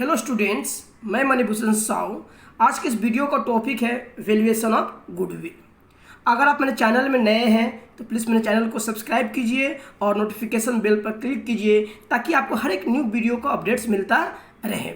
Hello students, मैं मणिभूषण साहू। आज के इस वीडियो का टॉपिक है वैल्यूएशन ऑफ गुडविल। अगर आप मेरे चैनल में नए हैं तो प्लीज़ मेरे चैनल को सब्सक्राइब कीजिए और नोटिफिकेशन बेल पर क्लिक कीजिए ताकि आपको हर एक न्यू वीडियो का अपडेट्स मिलता रहे।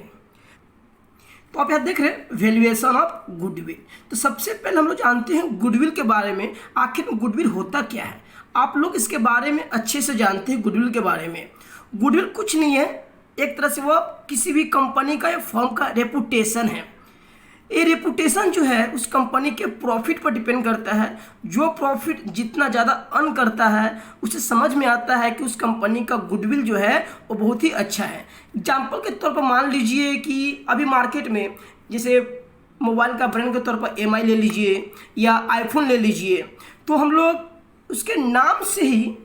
तो आप यहाँ देख रहे हैं वैल्यूएशन ऑफ गुडविल। तो सबसे पहले हम लोग जानते हैं गुडविल के बारे में, आखिर में गुडविल होता क्या है। आप लोग इसके बारे में अच्छे से जानते हैं। गुडविल के बारे में गुडविल कुछ नहीं है, एक तरह से वो किसी भी कंपनी का या फर्म का रेपुटेशन है। ये रेपुटेशन जो है उस कंपनी के प्रॉफिट पर डिपेंड करता है। जो प्रॉफिट जितना ज़्यादा अर्न करता है उसे समझ में आता है कि उस कंपनी का गुडविल जो है वो बहुत ही अच्छा है। एग्जाम्पल के तौर पर मान लीजिए कि अभी मार्केट में जैसे मोबाइल का ब्रांड के तौर पर एमआई ले लीजिए या आईफोन ले लीजिए, तो हम लोग उसके नाम से ही,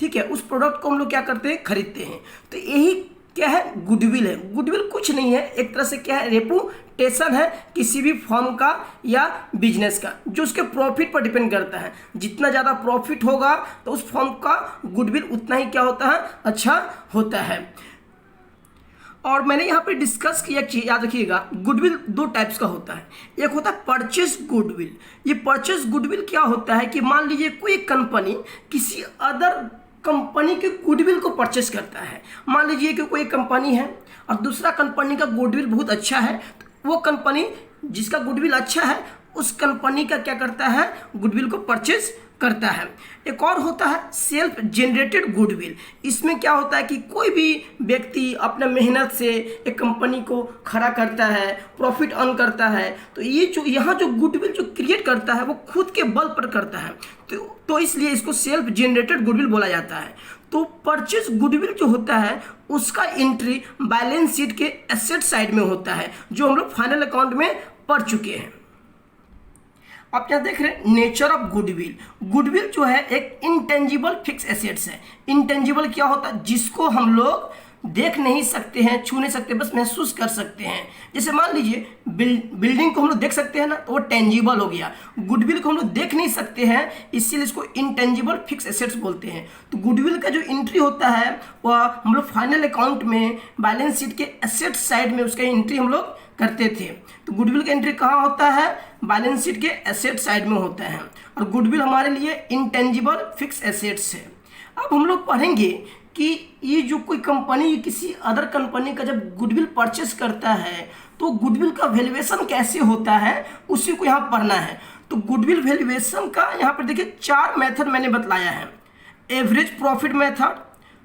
ठीक है, उस प्रोडक्ट को हम लोग क्या करते हैं, खरीदते हैं। तो यही क्या है, गुडविल है। गुडविल कुछ नहीं है, एक तरह से क्या है, रेपुटेशन है किसी भी फर्म का या बिजनेस का, जो उसके प्रॉफिट पर डिपेंड करता है। जितना ज़्यादा प्रॉफिट होगा तो उस फर्म का गुडविल उतना ही क्या होता है, अच्छा होता है। और मैंने यहाँ पे डिस्कस किया, एक चीज़ याद रखिएगा, गुडविल दो टाइप्स का होता है। एक होता है परचेस गुडविल। ये परचेस गुडविल क्या होता है कि मान लीजिए कोई कंपनी किसी अदर कंपनी के गुडविल को परचेस करता है। मान लीजिए कि कोई कंपनी है और दूसरा कंपनी का गुडविल बहुत अच्छा है, तो वो कंपनी जिसका गुडविल अच्छा है उस कंपनी का क्या करता है, गुडविल को परचेस करता है। एक और होता है सेल्फ जनरेटेड गुडविल। इसमें क्या होता है कि कोई भी व्यक्ति अपने मेहनत से एक कंपनी को खड़ा करता है, प्रॉफिट अर्न करता है, तो ये जो यहाँ जो गुडविल जो क्रिएट करता है वो खुद के बल पर करता है, तो इसलिए इसको सेल्फ जनरेटेड गुडविल बोला जाता है। तो परचेज गुडविल जो होता है उसका एंट्री बैलेंस शीट के एसेट साइड में होता है, जो हम लोग फाइनल अकाउंट में पढ़ चुके हैं। आप क्या देख रहे हैं, नेचर ऑफ गुडविल। गुडविल जो है एक इंटेंजिबल फिक्स एसेट्स है। इंटेंजिबल क्या होता है, जिसको हम लोग देख नहीं सकते हैं, छू नहीं सकते, बस महसूस कर सकते हैं। जैसे मान लीजिए बिल्डिंग को हम लोग देख सकते हैं ना, तो वो टेंजिबल हो गया। गुडविल को हम लोग देख नहीं सकते हैं, इसीलिए इसको इंटेंजिबल फिक्स एसेट्स बोलते हैं। तो गुडविल का जो एंट्री होता है वह हम लोग फाइनल अकाउंट में बैलेंस शीट के एसेट साइड में उसका एंट्री हम लोग करते थे। तो गुडविल का एंट्री कहाँ होता है, बैलेंस शीट के एसेट साइड में होता है। और गुडविल हमारे लिए इंटेंजिबल फिक्स एसेट्स है। अब हम लोग पढ़ेंगे कि ये जो कोई कंपनी किसी अदर कंपनी का जब गुडविल परचेस करता है तो गुडविल का वैल्यूएशन कैसे होता है, उसी को यहाँ पढ़ना है। तो गुडविल वैल्यूएशन का यहाँ पर देखिए 4 मेथड मैंने बतलाया है। Average profit method,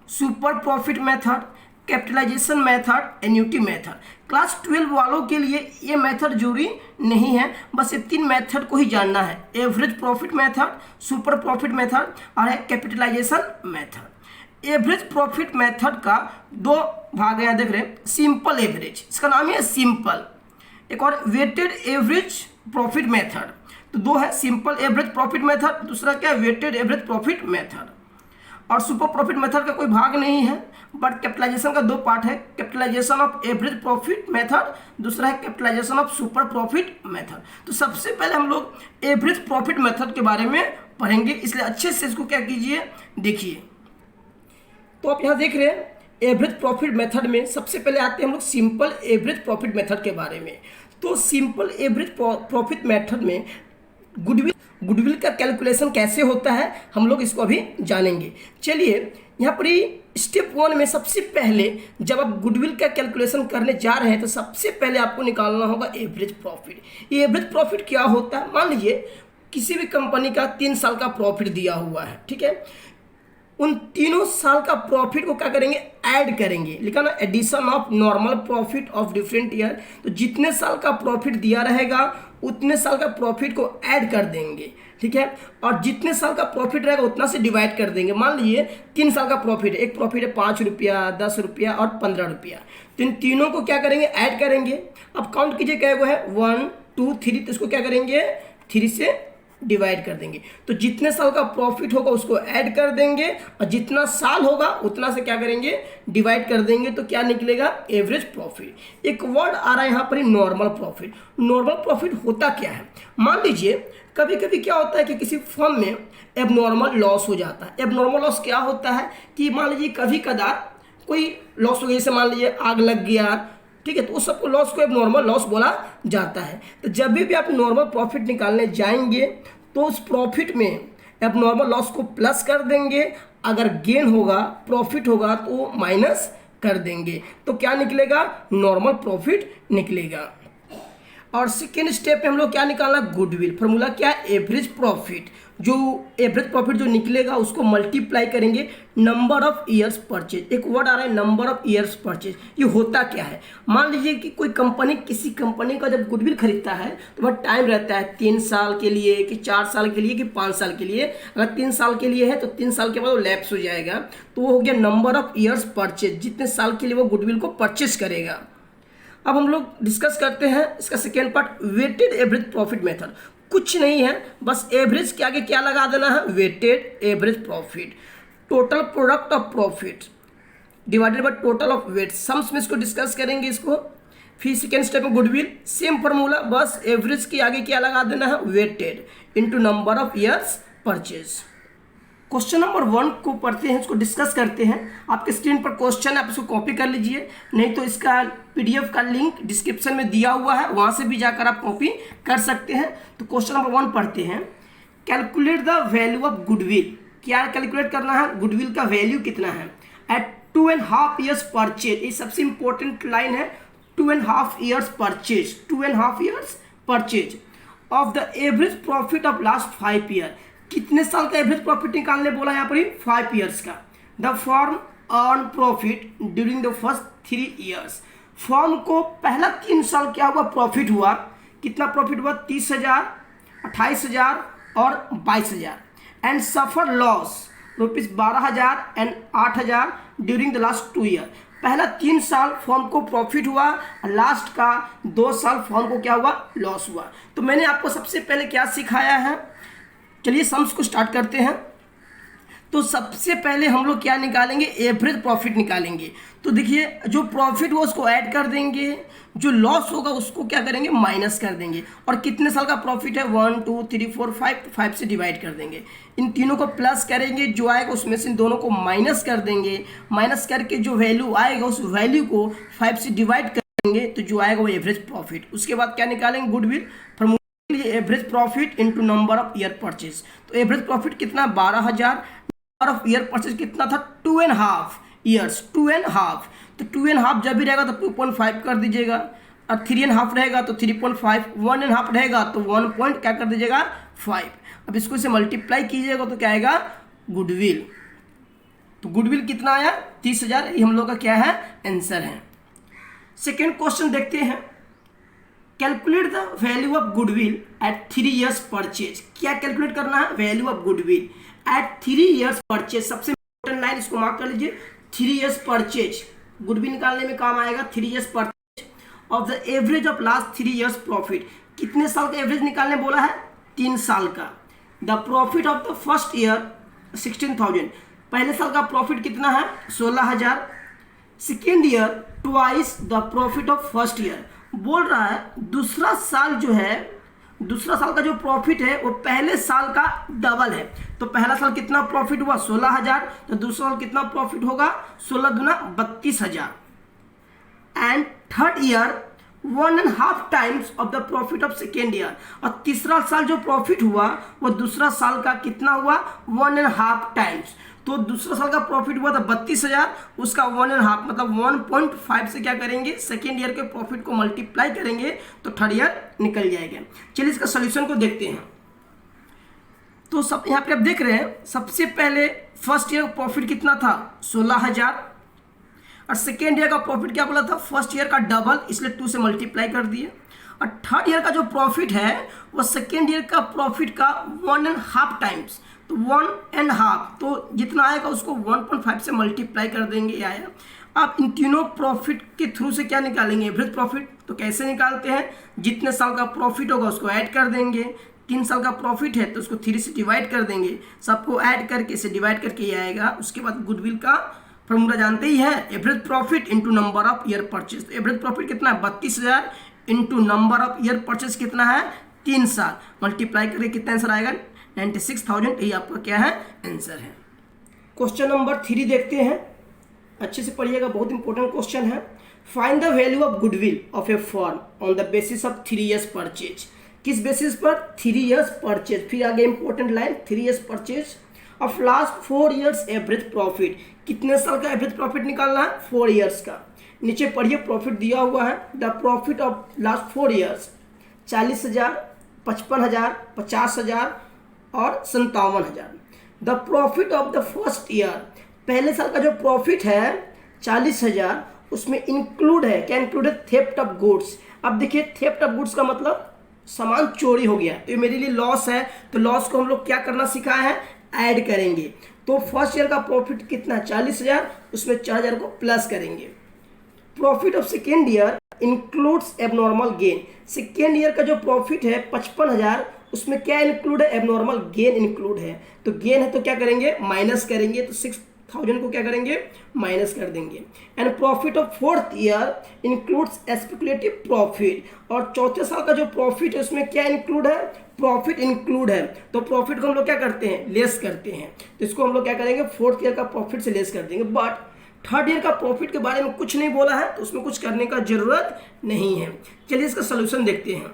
super profit method, capitalisation method, annuity method. Class 12 वालों के लिए ये मेथड जरूरी नहीं है, बस ये 3 मेथड को ही जानना है। Average profit method, super profit method और है capitalisation method. Average profit method का 2 भाग है, देख रहे हैं। सिंपल एवरेज, इसका नाम है सिंपल। एक और वेटेड एवरेज प्रॉफिट मेथड। तो 2 है, सिंपल एवरेज प्रॉफिट मेथड, दूसरा क्या है, वेटेड एवरेज प्रॉफिट मेथड। और सुपर प्रॉफिट मेथड का कोई भाग नहीं है, बट कैपिटलाइजेशन का 2 पार्ट है। Capitalisation of average profit method, दूसरा है capitalisation of super profit method. तो सबसे पहले हम लोग एवरेज प्रॉफिट मेथड के बारे में पढ़ेंगे, इसलिए अच्छे से इसको क्या कीजिए, देखिए। तो आप यहाँ देख रहे हैं एवरेज प्रॉफिट मेथड में सबसे पहले आते हैं हम लोग सिंपल एवरेज प्रॉफिट मेथड के बारे में। तो सिंपल एवरेज प्रॉफिट मेथड में गुडविल का कैलकुलेशन कैसे होता है हम लोग इसको अभी जानेंगे। चलिए, यहाँ पर स्टेप 1 में सबसे पहले जब आप गुडविल का कैलकुलेशन करने जा रहे हैं तो सबसे पहले आपको निकालना होगा एवरेज प्रॉफिट। ये एवरेज प्रॉफिट क्या होता है, मान लीजिए किसी भी कंपनी का 3 साल का प्रॉफिट दिया हुआ है, ठीक है। उन तीनों साल का प्रॉफिट को क्या करेंगे, ऐड करेंगे। लिखा ना, addition of normal profit of different year. तो जितने साल का प्रॉफिट दिया रहेगा उतने साल का प्रॉफिट को ऐड कर देंगे, ठीक है। और जितने साल का प्रॉफिट रहेगा उतना से डिवाइड कर देंगे। मान लीजिए 3 साल का प्रॉफिट है, एक प्रॉफिट है 5 रुपया, 10 रुपया और 15 रुपया। तो इन तीनों को क्या करेंगे, ऐड करेंगे। अब काउंट कीजिए क्या वो है, 1 2 3, तो इसको क्या करेंगे, 3 से डिवाइड कर देंगे। तो जितने साल का प्रॉफिट होगा उसको ऐड कर देंगे और जितना साल होगा उतना से क्या करेंगे, डिवाइड कर देंगे। तो क्या निकलेगा, एवरेज प्रॉफिट। एक वर्ड आ रहा है यहाँ पर, नॉर्मल प्रॉफिट। नॉर्मल प्रॉफिट होता क्या है, मान लीजिए कभी कभी क्या होता है कि किसी फर्म में एबनॉर्मल लॉस हो जाता है। एबनॉर्मल लॉस क्या होता है कि मान लीजिए कभी कदार कोई लॉस हो गया, जैसे मान लीजिए आग लग गया, ठीक है, तो उस सबको लॉस को अब नॉर्मल लॉस बोला जाता है। तो जब भी आप नॉर्मल प्रॉफिट निकालने जाएंगे तो उस प्रॉफिट में अब नॉर्मल लॉस को प्लस कर देंगे, अगर गेन होगा प्रॉफिट होगा तो माइनस कर देंगे, तो क्या निकलेगा, नॉर्मल प्रॉफिट निकलेगा। और सेकेंड स्टेप में हम लोग क्या निकालना, गुडविल। फॉर्मूला क्या है, एवरेज प्रॉफिट। जो एवरेज प्रॉफिट जो निकलेगा उसको मल्टीप्लाई करेंगे नंबर ऑफ ईयर्स परचेज। एक वर्ड आ रहा है नंबर ऑफ ईयर्स परचेज, ये होता क्या है, मान लीजिए कि कोई कंपनी किसी कंपनी का जब गुडविल खरीदता है तो वह टाइम रहता है 3 साल के लिए कि 4 साल के लिए कि 5 साल के लिए। अगर 3 साल के लिए है तो 3 साल के बाद वो लैप्स हो जाएगा, तो वो हो गया नंबर ऑफ ईयर्स परचेज, जितने साल के लिए वो गुडविल को परचेज करेगा। अब हम लोग डिस्कस करते हैं इसका second part, weighted average profit method. कुछ नहीं है, बस एवरेज के आगे क्या लगा देना है, weighted average profit. Total product of profit divided by total of weight, sums में इसको डिस्कस करेंगे इसको। फिर सेकेंड स्टेप में गुडविल, सेम फार्मूला, बस एवरेज के आगे क्या लगा देना है, weighted into number of years purchase. Question number 1 को पढ़ते हैं, इसको डिस्कस करते हैं। आपके स्क्रीन पर क्वेश्चन है, आप इसको कॉपी कर लीजिए, नहीं तो इसका पीडीएफ का लिंक डिस्क्रिप्शन में दिया हुआ है, वहां से भी जाकर आप कॉपी कर सकते हैं। तो क्वेश्चन नंबर 1 पढ़ते हैं, calculate the value of goodwill. क्या कैलकुलेट करना है, गुडविल का वैल्यू कितना है एट 2.5 ईयर्स परचेज। ये सबसे इंपॉर्टेंट लाइन है, 2.5 years purchase, 2.5 years purchase of the average profit of last 5 year. कितने साल का एवरेज प्रॉफिट निकालने बोला यहाँ पर, 5 ईयर्स का। The firm earn profit during the first 3 years. Firm को पहला 3 साल क्या हुआ, प्रॉफिट हुआ। कितना प्रॉफिट हुआ, 30,000, 28,000 और 22,000। And suffer loss ₹12,000 and 8,000 during the last 2 year. पहला 3 साल फर्म को प्रॉफिट हुआ, लास्ट का 2 साल फर्म को क्या हुआ, लॉस हुआ। तो मैंने आपको सबसे पहले क्या सिखाया है, चलिए सम्स को स्टार्ट करते हैं। तो सबसे पहले हम लोग क्या निकालेंगे, एवरेज प्रॉफिट निकालेंगे। तो देखिए जो प्रॉफिट हुआ उसको ऐड कर देंगे, जो लॉस होगा उसको क्या करेंगे, माइनस कर देंगे। और कितने साल का प्रॉफिट है, 1 2 3 4 5, 5 से डिवाइड कर देंगे। इन तीनों को प्लस करेंगे, जो आएगा उसमें से इन दोनों को माइनस कर देंगे। माइनस करके जो वैल्यू आएगा उस वैल्यू को 5 से डिवाइड करेंगे, तो जो आएगा वो एवरेज प्रॉफिट। उसके बाद क्या निकालेंगे, goodwill. Average profit into number of year purchase. तो एवरेज प्रॉफिट कितना, 12,000। नंबर ऑफ ईयर परचेज कितना था, 2.5 ईयर्स, 2.5। तो 2.5 जब भी रहेगा तो 2.5 कर दीजिएगा, और 3.5 रहेगा तो 3.5, 1.5 रहेगा तो 1 पॉइंट क्या कर दीजिएगा, 5। अब इसको से मल्टीप्लाई कीजिएगा तो क्या आएगा, गुडविल। तो गुडविल कितना आया, 30,000। ये हम लोग का क्या है, आंसर है। सेकेंड क्वेश्चन देखते हैं, calculate the value of goodwill at 3 years purchase. क्या कैलकुलेट करना है, value of goodwill at 3 years purchase. सबसे इंपॉर्टेंट लाइन इसको मार्क कर लीजिए, 3 ईयर्स परचेज। गुडविल निकालने में काम आएगा 3 years purchase of the average of last 3 years profit. कितने साल का एवरेज निकालने बोला है, 3 साल का। The profit of the first year 16,000। पहले साल का प्रॉफिट कितना है, 16,000। Second year twice the profit of first year. बोल रहा है दूसरा साल जो है, दूसरा साल का जो प्रॉफिट है वो पहले साल का डबल है। तो पहला साल कितना प्रॉफिट हुआ, 16,000। तो दूसरा साल कितना प्रॉफिट होगा, 16 दूना 32,000। And third year 1.5 times of the profit of second year. और तीसरा साल जो प्रॉफिट हुआ वो दूसरा साल का कितना हुआ, 1.5 टाइम्स। तो दूसरा साल का प्रॉफिट हुआ था 32,000, उसका 1.5 मतलब 1.5 से क्या करेंगे, सेकेंड ईयर के प्रॉफिट को मल्टीप्लाई करेंगे तो थर्ड ईयर निकल जाएगा। चलिए इसका सोल्यूशन को देखते हैं। तो सब यहाँ पे आप देख रहे हैं, सबसे पहले फर्स्ट ईयर प्रॉफिट कितना था, 16,000। और सेकेंड ईयर का प्रॉफिट क्या बोला था, फर्स्ट ईयर का डबल, इसलिए 2 से मल्टीप्लाई कर दिए। और थर्ड ईयर का जो प्रॉफिट है वो सेकेंड ईयर का प्रॉफिट का 1.5 टाइम्स, तो 1.5, तो जितना आएगा उसको 1.5 से मल्टीप्लाई कर देंगे, ये आया। आप इन तीनों प्रॉफिट के थ्रू से क्या निकालेंगे, एवरेज प्रॉफिट। तो कैसे निकालते हैं, जितने साल का प्रॉफिट होगा उसको ऐड कर देंगे। 3 साल का प्रॉफिट है तो उसको 3 से डिवाइड कर देंगे, सबको ऐड करके इसे डिवाइड करके ये आएगा। उसके बाद गुडविल का फॉर्मूला जानते ही है, average profit into number of year purchase. तो एवरेज प्रॉफिट कितना है, 32,000 into number of year purchase कितना है, 3 साल। मल्टीप्लाई करके कितना आंसर आएगा, 96,000। यही आपका क्या है, आंसर है। क्वेश्चन नंबर 3 देखते हैं, अच्छे से पढ़िएगा, बहुत इंपॉर्टेंट क्वेश्चन है। Find the value of goodwill of A firm on the basis of 3 years purchase. किस बेसिस पर? 3 years परचेज। फिर आगे important line 3 years purchase of last 4 years average profit. कितने साल का एवरेज प्रॉफिट निकालना है? 4 years का। नीचे पढ़िए प्रॉफिट दिया हुआ है, the profit of last 4 years 40,000, 55,000, 50,000 और 57,000। The profit of the first year, पहले साल का जो प्रॉफिट है 40,000, उसमें इंक्लूड है क्या? इंक्लूड है थेफ्ट ऑफ गुड्स। अब देखिए थेफ्ट ऑफ गुड्स का मतलब सामान चोरी हो गया, तो ये मेरे लिए लॉस है, तो लॉस को हम लोग क्या करना सिखाया है? ऐड करेंगे। तो फर्स्ट ईयर का प्रॉफिट कितना? 40,000, उसमें 4,000 को प्लस करेंगे। Profit of second year includes abnormal gain. Second year का जो प्रॉफिट है 55,000, उसमें क्या इंक्लूड है? एबनॉर्मल गेन इंक्लूड है। तो गेन है तो क्या करेंगे? माइनस करेंगे। तो 6,000 को क्या करेंगे? माइनस कर देंगे। And profit of fourth year includes speculative profit. और चौथे साल का जो प्रॉफिट है उसमें क्या इंक्लूड है? प्रॉफिट इंक्लूड है। तो प्रॉफिट को हम लोग क्या करते हैं? लेस करते हैं। तो इसको हम लोग क्या करेंगे? फोर्थ ईयर का प्रॉफिट से लेस कर देंगे। बट थर्ड ईयर का प्रॉफिट के बारे में कुछ नहीं बोला है, तो उसमें कुछ करने का जरूरत नहीं है। चलिए इसका सोल्यूशन देखते हैं।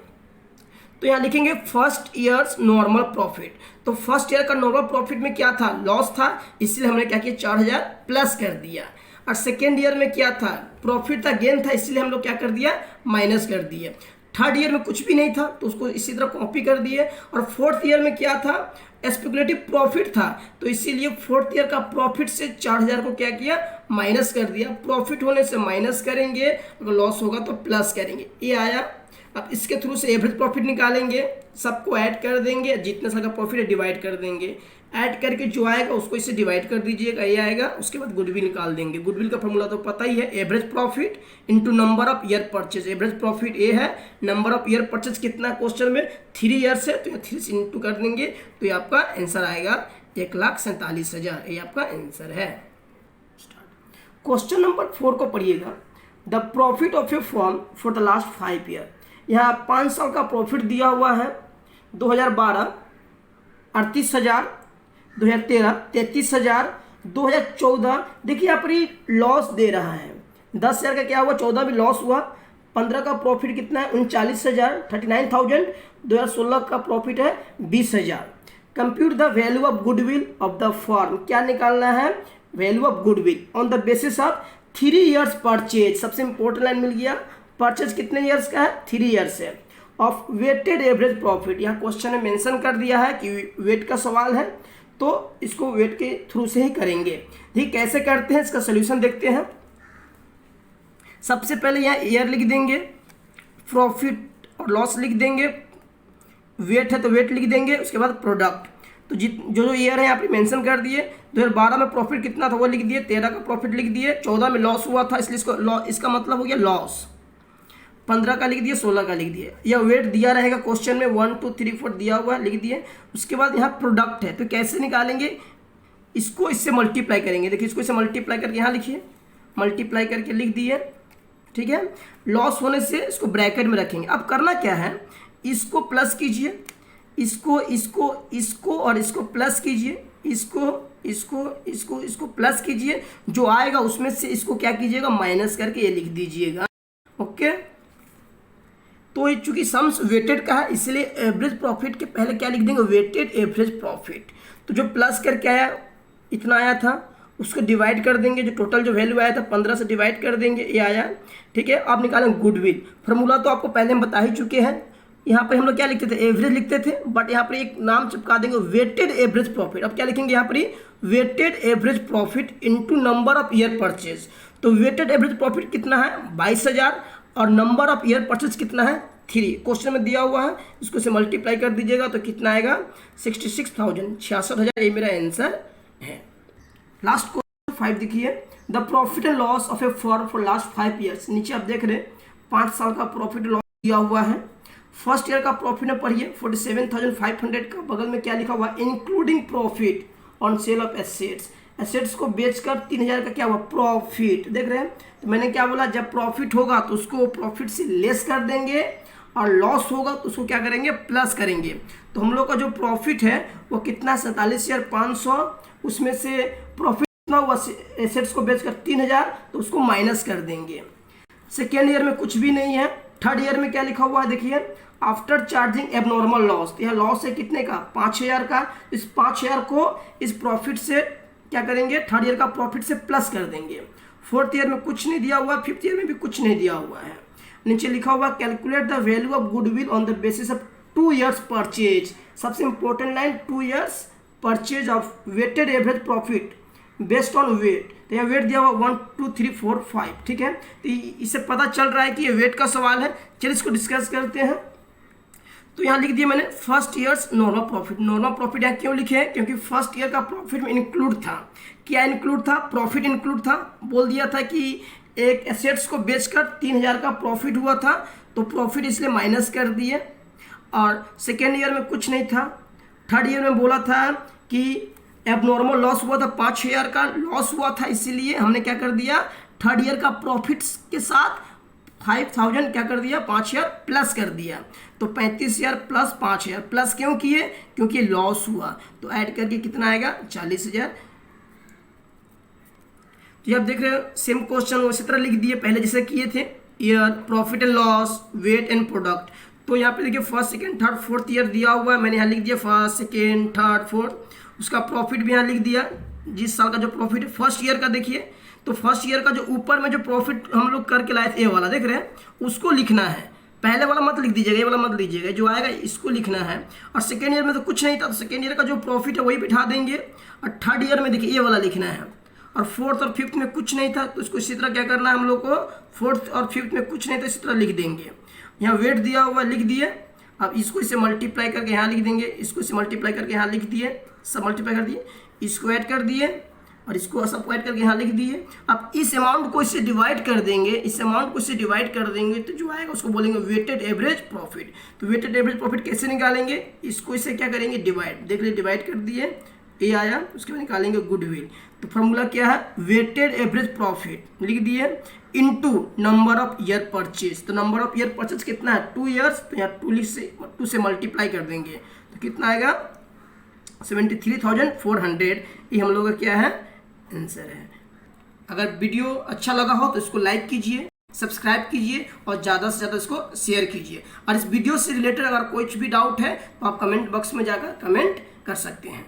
तो यहाँ लिखेंगे फर्स्ट ईयर्स नॉर्मल प्रॉफिट। तो फर्स्ट ईयर का नॉर्मल प्रॉफिट में क्या था? लॉस था, इसलिए हमने क्या किया? 4,000 प्लस कर दिया। और सेकेंड ईयर में क्या था? प्रॉफिट था, गेन था, इसलिए हम लोग क्या कर दिया? माइनस कर दिए। थर्ड ईयर में कुछ भी नहीं था, तो उसको इसी तरह कॉपी कर दिए। और फोर्थ ईयर में क्या था? स्पेकुलेटिव प्रॉफिट था, तो इसीलिए फोर्थ ईयर का प्रॉफिट से 4,000 को क्या किया? माइनस कर दिया। प्रॉफिट होने से माइनस करेंगे, अगर लॉस होगा तो प्लस करेंगे। ये आया। अब इसके थ्रू से एवरेज प्रॉफिट निकालेंगे, सबको ऐड कर देंगे, जितने साल का प्रॉफिट है डिवाइड कर देंगे। ऐड करके जो आएगा उसको इससे डिवाइड कर दीजिएगा, ये आएगा। उसके बाद गुडविल निकाल देंगे। गुडविल का फॉर्मूला तो पता ही है, average profit into number of year purchase. Average profit A है, नंबर ऑफ ईयर परचेज कितना क्वेश्चन में? 3 years है, तो 3 से इंटू कर देंगे, तो ये आपका आंसर आएगा 1,47,000। ये आपका आंसर है। क्वेश्चन नंबर 4 को पढ़िएगा। The profit of A firm for the last 5 year। यहाँ 5 साल का प्रॉफिट दिया हुआ है। 2012 38,000, 2013 33,000, 2014 देखिए यहाँ पर लॉस दे रहा है। 10,000 का क्या हुआ? 14 भी लॉस हुआ। 15 का प्रॉफिट कितना है? 39,000 39,000। 2016 का प्रॉफिट है 20,000। Compute the value of goodwill of the firm. क्या निकालना है? Value of goodwill on the basis of 3 years purchase. सबसे इंपॉर्टेंट लाइन मिल गया। परचेज कितने ईयर्स का है? 3 years है। ऑफ वेटेड एवरेज प्रॉफिट, यहाँ क्वेश्चन में मेंशन कर दिया है कि वेट का सवाल है, तो इसको वेट के थ्रू से ही करेंगे। ठीक, कैसे करते हैं इसका सोल्यूशन देखते हैं। सबसे पहले यहाँ ईयर लिख देंगे, प्रॉफिट और लॉस लिख देंगे, वेट है तो वेट लिख देंगे, उसके बाद प्रोडक्ट। तो जो ईयर है यहाँ पे मेंशन कर दिए। 2012 में प्रॉफिट कितना था वो लिख दिए, 13 का प्रॉफिट लिख दिए, 14 में लॉस हुआ था इसलिए इसका मतलब हो गया लॉस। 15 का लिख दिए, 16 का लिख दिए। यह वेट दिया रहेगा क्वेश्चन में, 1 2 3 4 दिया हुआ है, लिख दिए। उसके बाद यहाँ प्रोडक्ट है, तो कैसे निकालेंगे? इसको इससे मल्टीप्लाई करेंगे। देखिए इसको इससे मल्टीप्लाई करके यहाँ लिखिए, मल्टीप्लाई करके लिख दिए। ठीक है, लॉस होने से इसको ब्रैकेट में रखेंगे। अब करना क्या है? इसको प्लस कीजिए, इसको इसको इसको और इसको प्लस कीजिए, इसको इसको इसको इसको प्लस कीजिए। जो आएगा उसमें से इसको क्या कीजिएगा? माइनस करके ये लिख दीजिएगा। ओके, तो चूंकि सम्स वेटेड का है इसलिए एवरेज प्रॉफिट के पहले क्या लिख देंगे? Weighted average profit. तो जो प्लस करके आया इतना आया था, उसको डिवाइड कर देंगे। जो टोटल जो वैल्यू आया था 15 से डिवाइड कर देंगे, ये आया। ठीक है, अब निकालें गुडविल। फार्मूला तो आपको पहले हम बता ही चुके हैं। यहाँ पर हम लोग क्या लिखते थे? एवरेज लिखते थे, बट यहाँ पर एक नाम चिपका देंगे, वेटेड एवरेज प्रॉफिट। अब क्या लिखेंगे यहाँ पर? Weighted average profit into number of year purchase. तो वेटेड एवरेज प्रॉफिट कितना है? 22,000 और नंबर ऑफ ईयर परचेज कितना है? 3। क्वेश्चन में दिया हुआ है, इसको से मल्टीप्लाई कर दीजिएगा तो कितना आएगा? 66,000, 66,000। ये मेरा आंसर है। लास्ट क्वेश्चन 5 देखिए। The profit and loss of A firm for last 5 years। नीचे आप देख रहे हैं 5 साल का प्रॉफिट लॉस दिया हुआ है। फर्स्ट ईयर का प्रॉफिट में पढ़िए 47,500 का बगल में क्या लिखा हुआ? Including profit on sale of assets. Assets को बेचकर 3,000 का क्या हुआ? प्रॉफिट। देख रहे हैं, तो मैंने क्या बोला? जब प्रॉफिट होगा तो उसको प्रॉफिट से लेस कर देंगे, और लॉस होगा तो उसको क्या करेंगे? प्लस करेंगे। तो हम लोग का जो प्रॉफिट है वो कितना? 47,500। उसमें से प्रॉफिट कितना हुआ? एसेट्स को बेचकर 3,000, तो उसको माइनस कर देंगे। सेकेंड ईयर में कुछ भी नहीं है। थर्ड ईयर में क्या लिखा हुआ है देखिए, आफ्टर चार्जिंग एबनॉर्मल लॉस। तो यह लॉस है कितने का, 5000 का। इस 5000 को इस प्रॉफिट से क्या करेंगे, थर्ड ईयर का प्रॉफिट से प्लस कर देंगे। फोर्थ ईयर में कुछ नहीं दिया हुआ, फिफ्थ ईयर में भी कुछ नहीं दिया हुआ है। नीचे लिखा हुआ calculate the value of goodwill on the basis of 2 years purchase. सबसे important line 2 years purchase of weighted average profit based on weight. तो यहाँ वेट दिया हुआ 1 2 3 4 5, ठीक है। तो इससे पता चल रहा है कि ये वेट का सवाल है। चलिए इसको डिस्कस करते हैं। तो यहाँ लिख दिया मैंने first years normal profit. Normal profit यहाँ क्यों लिखे हैं, क्योंकि फर्स्ट ईयर का प्रॉफिट में इंक्लूड था। क्या इंक्लूड था, प्रॉफिट इंक्लूड था। बोल दिया था कि एक एसेट्स को बेचकर 3000 का प्रॉफिट हुआ था, तो प्रॉफिट इसलिए माइनस कर दिए। और सेकेंड ईयर में कुछ नहीं था। थर्ड ईयर में बोला था कि एबनॉर्मल लॉस हुआ था, 5000 का लॉस हुआ था, इसीलिए हमने क्या कर दिया, थर्ड ईयर का प्रॉफिट्स के साथ 5000 क्या कर दिया, 5000 प्लस कर दिया। तो 35000 प्लस 5000 प्लस क्यों किए, क्योंकि लॉस हुआ। तो ऐड करके कितना आएगा, 40000। तो आप देख रहे हो सेम क्वेश्चन उसी तरह लिख दिए पहले जैसे किए थे। Year, profit and loss, weight and product. तो यहाँ पे देखिए first second third fourth year दिया हुआ है, मैंने यहाँ लिख दिया फर्स्ट सेकेंड थर्ड फोर्थ। उसका प्रॉफिट भी यहाँ लिख दिया, जिस साल का जो प्रॉफिट है फर्स्ट ईयर का। देखिए तो फर्स्ट ईयर का जो ऊपर में जो प्रॉफिट हम लोग करके लाए थे, ये वाला देख रहे हैं, उसको लिखना है। पहले वाला मत लिख दीजिएगा, ये वाला मत लीजिएगा, जो आएगा इसको लिखना है। और सेकेंड ईयर में तो कुछ नहीं था, तो सेकेंड ईयर का जो प्रॉफिट है वही बिठा देंगे। और थर्ड ईयर में देखिए ये वाला लिखना है। और फोर्थ और फिफ्थ में कुछ नहीं था, तो इसको इसी तरह क्या करना है हम लोग को, फोर्थ और फिफ्थ में कुछ नहीं था, इसी तरह लिख देंगे। यहाँ वेट दिया हुआ लिख दिए। अब इसको इसे मल्टीप्लाई करके यहाँ लिख देंगे, इसको इसे मल्टीप्लाई करके यहाँ लिख दिए, सब मल्टीप्लाई कर दिए, इसको ऐड कर दिए और इसको सबको ऐड करके यहाँ लिख दिए। अब इस अमाउंट को इससे डिवाइड कर देंगे, इस अमाउंट को इससे डिवाइड कर देंगे, तो जो आएगा उसको बोलेंगे वेटेड एवरेज प्रॉफिट। तो वेटेड एवरेज प्रॉफिट कैसे निकालेंगे, इसको इससे क्या करेंगे, डिवाइड। देख लीजिए डिवाइड कर दिए, ये आया, उसके बाद निकालेंगे गुडविल। तो फॉर्मूला क्या है, वेटेड एवरेज प्रॉफिट लिख दिए into number of year purchase. तो नंबर ऑफ ईयर परचेज कितना है, 2 years। तो यहाँ 2 से मल्टीप्लाई कर देंगे, तो कितना आएगा, 73,400। ये हम लोग का क्या है, आंसर है। अगर वीडियो अच्छा लगा हो तो इसको लाइक कीजिए, सब्सक्राइब कीजिए और ज़्यादा से ज़्यादा इसको शेयर कीजिए। और इस वीडियो से रिलेटेड अगर कुछ भी डाउट है तो आप कमेंट बॉक्स में जाकर कमेंट कर सकते हैं।